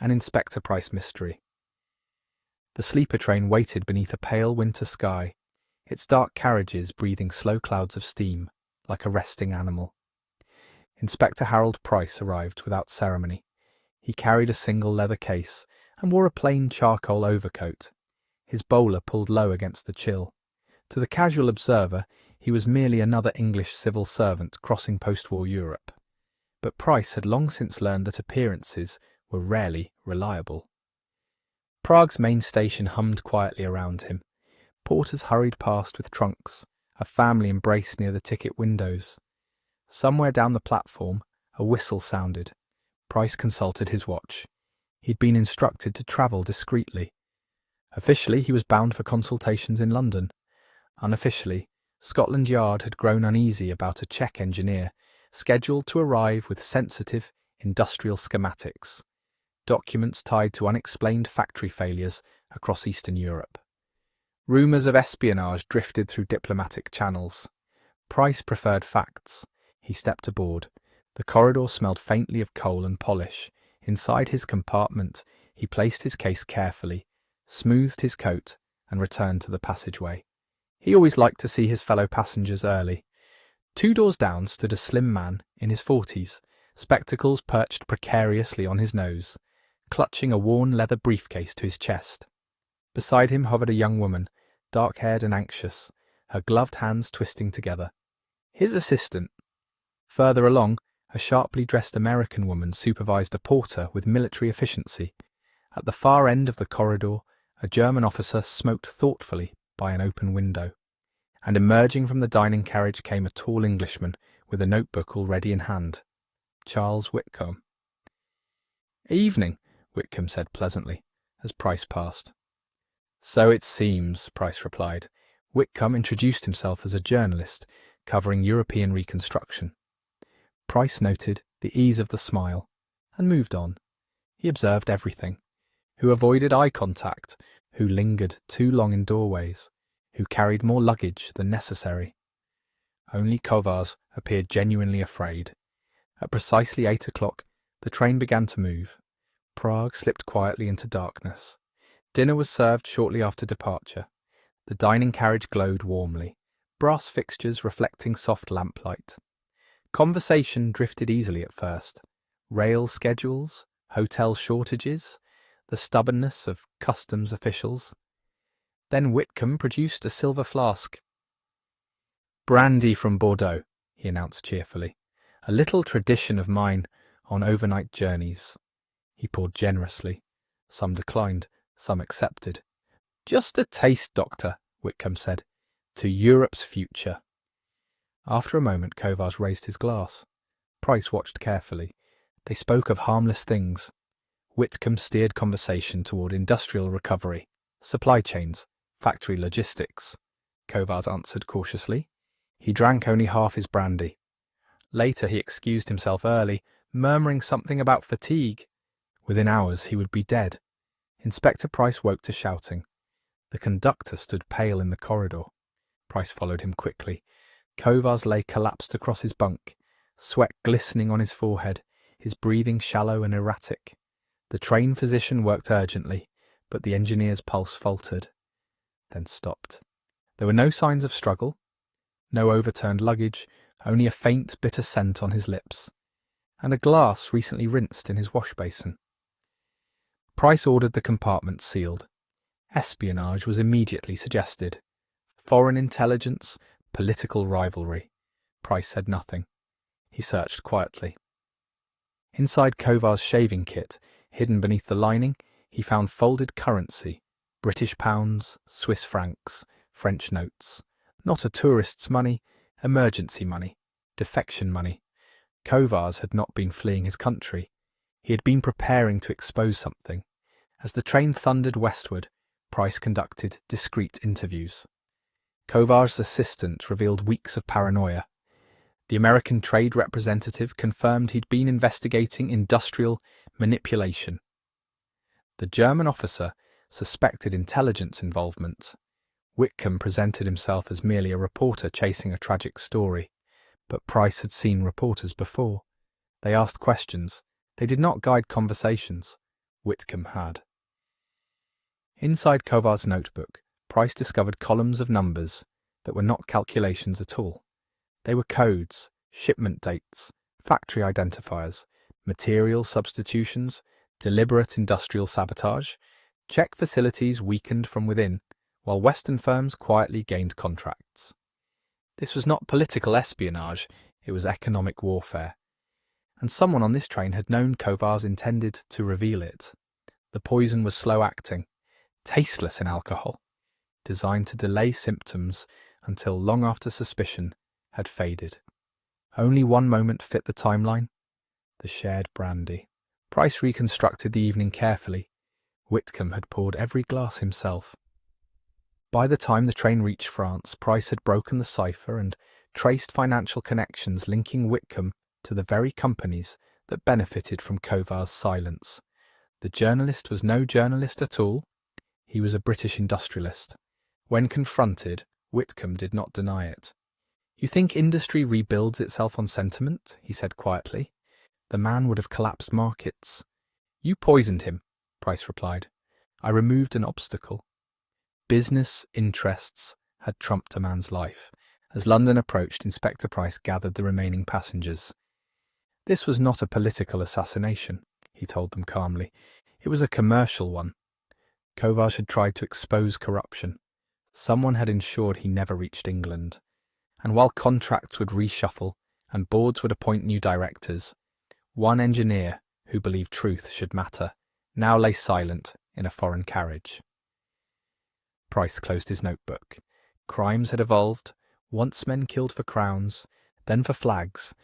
an Inspector Price mystery. The sleeper train waited beneath a pale winter sky, its dark carriages breathing slow clouds of steam, like a resting animal. Inspector Harold Price arrived without ceremony. He carried a single leather case and wore a plain charcoal overcoat, his bowler pulled low against the chill. To the casual observer, he was merely another English civil servant crossing post-war Europe. But Price had long since learned that appearances were rarely reliable. Prague's main station hummed quietly around him. Porters hurried past with trunks, a family embraced near the ticket windows. Somewhere down the platform, a whistle sounded. Price consulted his watch. He'd been instructed to travel discreetly. Officially, he was bound for consultations in London. Unofficially, Scotland Yard had grown uneasy about a Czech engineer scheduled to arrive with sensitive industrial schematics, documents tied to unexplained factory failures across Eastern Europe. Rumours of espionage drifted through diplomatic channels. Price preferred facts. He stepped aboard. The corridor smelled faintly of coal and polish. Inside his compartment, he placed his case carefully, smoothed his coat, and returned to the passageway. He always liked to see his fellow passengers early. 2 doors down stood a slim man in his 40s, spectacles perched precariously on his nose, clutching a worn leather briefcase to his chest. Beside him hovered a young woman, dark-haired and anxious, her gloved hands twisting together. His assistant. Further along, a sharply dressed American woman supervised a porter with military efficiency. At the far end of the corridor, a German officer smoked thoughtfully by an open window. And emerging from the dining carriage came a tall Englishman with a notebook already in hand. Charles Whitcomb. "Evening," Whitcomb said pleasantly, as Price passed. "So it seems," Price replied. Whitcomb introduced himself as a journalist covering European reconstruction. Price noted the ease of the smile and moved on. He observed everything. Who avoided eye contact, who lingered too long in doorways, who carried more luggage than necessary. Only Kovars appeared genuinely afraid. At precisely 8 o'clock, the train began to move. Prague slipped quietly into darkness. Dinner was served shortly after departure. The dining carriage glowed warmly, brass fixtures reflecting soft lamplight. Conversation drifted easily at first. Rail schedules, hotel shortages, the stubbornness of customs officials. Then Whitcomb produced a silver flask. "Brandy from Bordeaux," he announced cheerfully. "A little tradition of mine on overnight journeys." He poured generously. Some declined, some accepted. "Just a taste, Doctor," Whitcomb said. "To Europe's future." After a moment, Kovars raised his glass. Price watched carefully. They spoke of harmless things. Whitcomb steered conversation toward industrial recovery, supply chains, factory logistics. Kovars answered cautiously. He drank only half his brandy. Later he excused himself early, murmuring something about fatigue. Within hours he would be dead. Inspector Price woke to shouting. The conductor stood pale in the corridor. Price followed him quickly. Kovars lay collapsed across his bunk, sweat glistening on his forehead, his breathing shallow and erratic. The train physician worked urgently, but the engineer's pulse faltered, then stopped. There were no signs of struggle, no overturned luggage, only a faint, bitter scent on his lips, and a glass recently rinsed in his wash basin. Price ordered the compartment sealed. Espionage was immediately suggested. Foreign intelligence, political rivalry. Price said nothing. He searched quietly. Inside Kovars' shaving kit, hidden beneath the lining, he found folded currency, British pounds, Swiss francs, French notes. Not a tourist's money, emergency money, defection money. Kovars had not been fleeing his country. He had been preparing to expose something. As the train thundered westward, Price conducted discreet interviews. Kovars' assistant revealed weeks of paranoia. The American trade representative confirmed he'd been investigating industrial manipulation. The German officer suspected intelligence involvement. Whitcomb presented himself as merely a reporter chasing a tragic story, but Price had seen reporters before. They asked questions. They did not guide conversations. Whitcomb had. Inside Kovar's notebook, Price discovered columns of numbers that were not calculations at all. They were codes, shipment dates, factory identifiers, material substitutions, deliberate industrial sabotage. Czech facilities weakened from within, while Western firms quietly gained contracts. This was not political espionage, it was economic warfare. And someone on this train had known Kovar's intended to reveal it. The poison was slow-acting, tasteless in alcohol, designed to delay symptoms until long after suspicion had faded. Only one moment fit the timeline: the shared brandy. Price reconstructed the evening carefully. Whitcomb had poured every glass himself. By the time the train reached France, Price had broken the cipher and traced financial connections linking Whitcomb to the very companies that benefited from Kovar's silence. The journalist was no journalist at all. He was a British industrialist. When confronted, Whitcomb did not deny it. "You think industry rebuilds itself on sentiment?" he said quietly. "The man would have collapsed markets." "You poisoned him," Price replied. "I removed an obstacle." Business interests had trumped a man's life. As London approached, Inspector Price gathered the remaining passengers. "This was not a political assassination," he told them calmly. "It was a commercial one. Kovar had tried to expose corruption. Someone had ensured he never reached England. And while contracts would reshuffle and boards would appoint new directors, one engineer who believed truth should matter now lay silent in a foreign carriage." Price closed his notebook. Crimes had evolved, once men killed for crowns, then for flags,